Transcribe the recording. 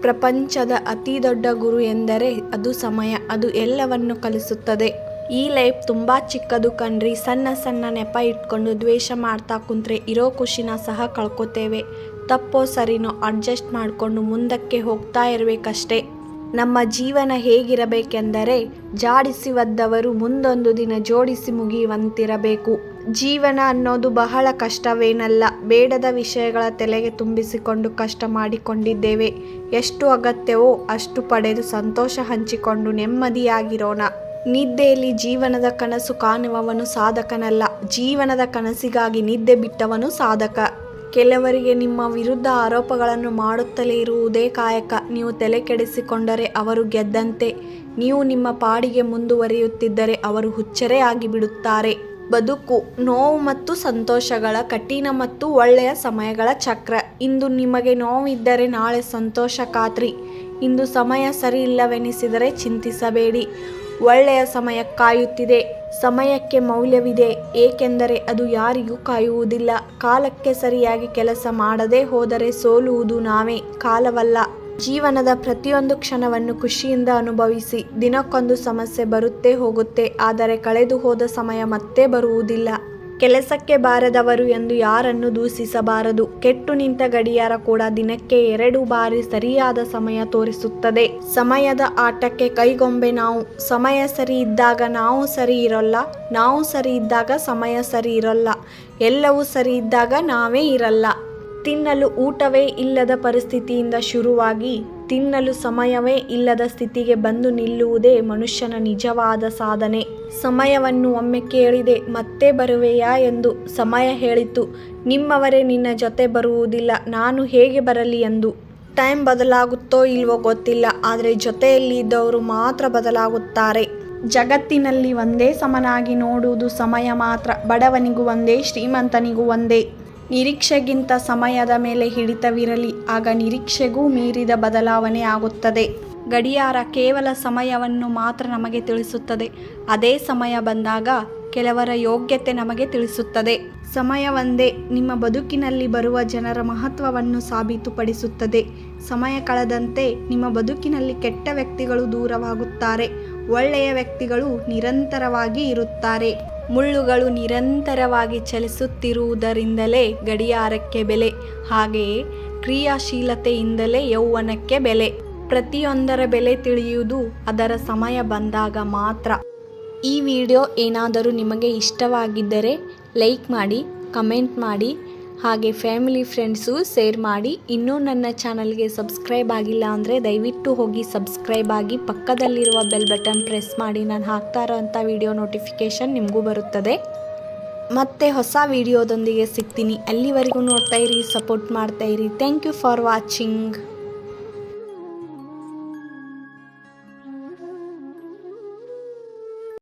ಪ್ರಪಂಚದ ಅತಿ ದೊಡ್ಡ ಗುರು ಎಂದರೆ ಅದು ಸಮಯ. ಅದು ಎಲ್ಲವನ್ನು ಕಲಿಸುತ್ತದೆ. ಈ ಲೈಫ್ ತುಂಬ ಚಿಕ್ಕದು ಕಣ್ರಿ. ಸಣ್ಣ ಸಣ್ಣ ನೆಪ ಇಟ್ಕೊಂಡು ದ್ವೇಷ ಮಾಡ್ತಾ ಕುಂತ್ರೆ ಇರೋ ಖುಷಿನ ಸಹ ಕಳ್ಕೊತೇವೆ. ತಪ್ಪೋ ಸರಿನೋ ಅಡ್ಜಸ್ಟ್ ಮಾಡಿಕೊಂಡು ಮುಂದಕ್ಕೆ ಹೋಗ್ತಾ ಇರಬೇಕಷ್ಟೇ. ನಮ್ಮ ಜೀವನ ಹೇಗಿರಬೇಕೆಂದರೆ ಜಾಡಿಸಿ ಒದ್ದವರು ಮುಂದೊಂದು ದಿನ ಜೋಡಿಸಿ ಮುಗಿಯುವಂತಿರಬೇಕು. ಜೀವನ ಅನ್ನೋದು ಬಹಳ ಕಷ್ಟವೇನಲ್ಲ. ಬೇಡದ ವಿಷಯಗಳ ತಲೆಗೆ ತುಂಬಿಸಿಕೊಂಡು ಕಷ್ಟ ಮಾಡಿಕೊಂಡಿದ್ದೇವೆ. ಎಷ್ಟು ಅಗತ್ಯವೋ ಅಷ್ಟು ಪಡೆದು ಸಂತೋಷ ಹಂಚಿಕೊಂಡು ನೆಮ್ಮದಿಯಾಗಿರೋಣ. ನಿದ್ದೆಯಲ್ಲಿ ಜೀವನದ ಕನಸು ಕಾಣುವವನು ಸಾಧಕನಲ್ಲ, ಜೀವನದ ಕನಸಿಗಾಗಿ ನಿದ್ದೆ ಬಿಟ್ಟವನು ಸಾಧಕ. ಕೆಲವರಿಗೆ ನಿಮ್ಮ ವಿರುದ್ಧ ಆರೋಪಗಳನ್ನು ಮಾಡುತ್ತಲೇ ಇರುವುದೇ ಕಾಯಕ. ನೀವು ತಲೆ ಕೆಡಿಸಿಕೊಂಡರೆ ಅವರು ಗೆದ್ದಂತೆ. ನೀವು ನಿಮ್ಮ ಪಾಡಿಗೆ ಮುಂದುವರಿಯುತ್ತಿದ್ದರೆ ಅವರು ಹುಚ್ಚರೇ ಆಗಿಬಿಡುತ್ತಾರೆ. ಬದುಕು ನೋವು ಮತ್ತು ಸಂತೋಷಗಳ ಕಠಿಣ ಮತ್ತು ಒಳ್ಳೆಯ ಸಮಯಗಳ ಚಕ್ರ. ಇಂದು ನಿಮಗೆ ನೋವಿದ್ದರೆ ನಾಳೆ ಸಂತೋಷ ಖಾತ್ರಿ. ಇಂದು ಸಮಯ ಸರಿ ಇಲ್ಲವೆನಿಸಿದರೆ ಚಿಂತಿಸಬೇಡಿ. ಒಳ್ಳೆಯ ಸಮಯ ಕಾಯುತ್ತಿದೆ. ಸಮಯಕ್ಕೆ ಮೌಲ್ಯವಿದೆ, ಏಕೆಂದರೆ ಅದು ಯಾರಿಗೂ ಕಾಯುವುದಿಲ್ಲ. ಕಾಲಕ್ಕೆ ಸರಿಯಾಗಿ ಕೆಲಸ ಮಾಡದೇ ಹೋದರೆ ಸೋಲುವುದು ನಾವೇ, ಕಾಲವಲ್ಲ. ಜೀವನದ ಪ್ರತಿಯೊಂದು ಕ್ಷಣವನ್ನು ಖುಷಿಯಿಂದ ಅನುಭವಿಸಿ. ದಿನಕ್ಕೊಂದು ಸಮಸ್ಯೆ ಬರುತ್ತೆ ಹೋಗುತ್ತೆ, ಆದರೆ ಕಳೆದು ಹೋದ ಸಮಯ ಮತ್ತೆ ಬರುವುದಿಲ್ಲ. ಕೆಲಸಕ್ಕೆ ಬಾರದವರು ಎಂದು ಯಾರನ್ನು ದೂಷಿಸಬಾರದು. ಕೆಟ್ಟು ನಿಂತ ಗಡಿಯಾರ ಕೂಡ ದಿನಕ್ಕೆ 2 ಬಾರಿ ಸರಿಯಾದ ಸಮಯ ತೋರಿಸುತ್ತದೆ. ಸಮಯದ ಆಟಕ್ಕೆ ಕೈಗೊಂಬೆ ನಾವು. ಸಮಯ ಸರಿ ಇದ್ದಾಗ ನಾವು ಸರಿ ಇರೋಲ್ಲ, ನಾವು ಸರಿ ಇದ್ದಾಗ ಸಮಯ ಸರಿ ಇರೋಲ್ಲ, ಎಲ್ಲವೂ ಸರಿ ಇದ್ದಾಗ ನಾವೇ ಇರಲ್ಲ. ತಿನ್ನಲು ಊಟವೇ ಇಲ್ಲದ ಪರಿಸ್ಥಿತಿಯಿಂದ ಶುರುವಾಗಿ ತಿನ್ನಲು ಸಮಯವೇ ಇಲ್ಲದ ಸ್ಥಿತಿಗೆ ಬಂದು ನಿಲ್ಲುವುದೇ ಮನುಷ್ಯನ ನಿಜವಾದ ಸಾಧನೆ. ಸಮಯವನ್ನು ಒಮ್ಮೆ ಕೇಳಿದೆ, ಮತ್ತೆ ಬರುವೆಯಾ ಎಂದು. ಸಮಯ ಹೇಳಿತು, ನಿಮ್ಮವರೇ ನಿನ್ನ ಜೊತೆ ಬರುವುದಿಲ್ಲ, ನಾನು ಹೇಗೆ ಬರಲಿ ಎಂದು. ಟೈಮ್ ಬದಲಾಗುತ್ತೋ ಇಲ್ವೋ ಗೊತ್ತಿಲ್ಲ, ಆದರೆ ಜೊತೆಯಲ್ಲಿ ಇದ್ದವರು ಮಾತ್ರ ಬದಲಾಗುತ್ತಾರೆ. ಜಗತ್ತಿನಲ್ಲಿ ಒಂದೇ ಸಮನಾಗಿ ನೋಡುವುದು ಸಮಯ ಮಾತ್ರ. ಬಡವನಿಗೂ ಒಂದೇ, ಶ್ರೀಮಂತನಿಗೂ ಒಂದೇ. ನಿರೀಕ್ಷೆಗಿಂತ ಸಮಯದ ಮೇಲೆ ಹಿಡಿತವಿರಲಿ, ಆಗ ನಿರೀಕ್ಷೆಗೂ ಮೀರಿದ ಬದಲಾವಣೆ ಆಗುತ್ತದೆ. ಗಡಿಯಾರ ಕೇವಲ ಸಮಯವನ್ನು ಮಾತ್ರ ನಮಗೆ ತಿಳಿಸುತ್ತದೆ. ಅದೇ ಸಮಯ ಬಂದಾಗ ಕೆಲವರ ಯೋಗ್ಯತೆ ನಮಗೆ ತಿಳಿಸುತ್ತದೆ. ಸಮಯ ಒಂದೇ ನಿಮ್ಮ ಬದುಕಿನಲ್ಲಿ ಬರುವ ಜನರ ಮಹತ್ವವನ್ನು ಸಾಬೀತುಪಡಿಸುತ್ತದೆ. ಸಮಯ ಕಳೆದಂತೆ ನಿಮ್ಮ ಬದುಕಿನಲ್ಲಿ ಕೆಟ್ಟ ವ್ಯಕ್ತಿಗಳು ದೂರವಾಗುತ್ತಾರೆ, ಒಳ್ಳೆಯ ವ್ಯಕ್ತಿಗಳು ನಿರಂತರವಾಗಿ ಇರುತ್ತಾರೆ. ಮುಳ್ಳುಗಳು ನಿರಂತರವಾಗಿ ಚಲಿಸುತ್ತಿರುವುದರಿಂದಲೇ ಗಡಿಯಾರಕ್ಕೆ ಬೆಲೆ, ಹಾಗೆಯೇ ಕ್ರಿಯಾಶೀಲತೆಯಿಂದಲೇ ಯೌವನಕ್ಕೆ ಬೆಲೆ. ಪ್ರತಿಯೊಂದರ ಬೆಲೆ ತಿಳಿಯುವುದು ಅದರ ಸಮಯ ಬಂದಾಗ ಮಾತ್ರ. ಈ ವಿಡಿಯೋ ಏನಾದರೂ ನಿಮಗೆ ಇಷ್ಟವಾಗಿದ್ದರೆ ಲೈಕ್ ಮಾಡಿ, ಕಮೆಂಟ್ ಮಾಡಿ, ಹಾಗೆ ಫ್ಯಾಮಿಲಿ ಫ್ರೆಂಡ್ಸು ಶೇರ್ ಮಾಡಿ. ಇನ್ನೂ ನನ್ನ ಚಾನಲ್ಗೆ ಸಬ್ಸ್ಕ್ರೈಬ್ ಆಗಿಲ್ಲ ಅಂದರೆ ದಯವಿಟ್ಟು ಹೋಗಿ ಸಬ್ಸ್ಕ್ರೈಬ್ ಆಗಿ, ಪಕ್ಕದಲ್ಲಿರುವ ಬೆಲ್ ಬಟನ್ ಪ್ರೆಸ್ ಮಾಡಿ. ನಾನು ಹಾಕ್ತಾ ಇರೋಂಥ ವಿಡಿಯೋ ನೋಟಿಫಿಕೇಷನ್ ನಿಮಗೂ ಬರುತ್ತದೆ. ಮತ್ತೆ ಹೊಸ ವಿಡಿಯೋದೊಂದಿಗೆ ಸಿಗ್ತೀನಿ. ಅಲ್ಲಿವರೆಗೂ ನೋಡ್ತಾ ಇರಿ, ಸಪೋರ್ಟ್ ಮಾಡ್ತಾ ಇರಿ. Thank you for watching.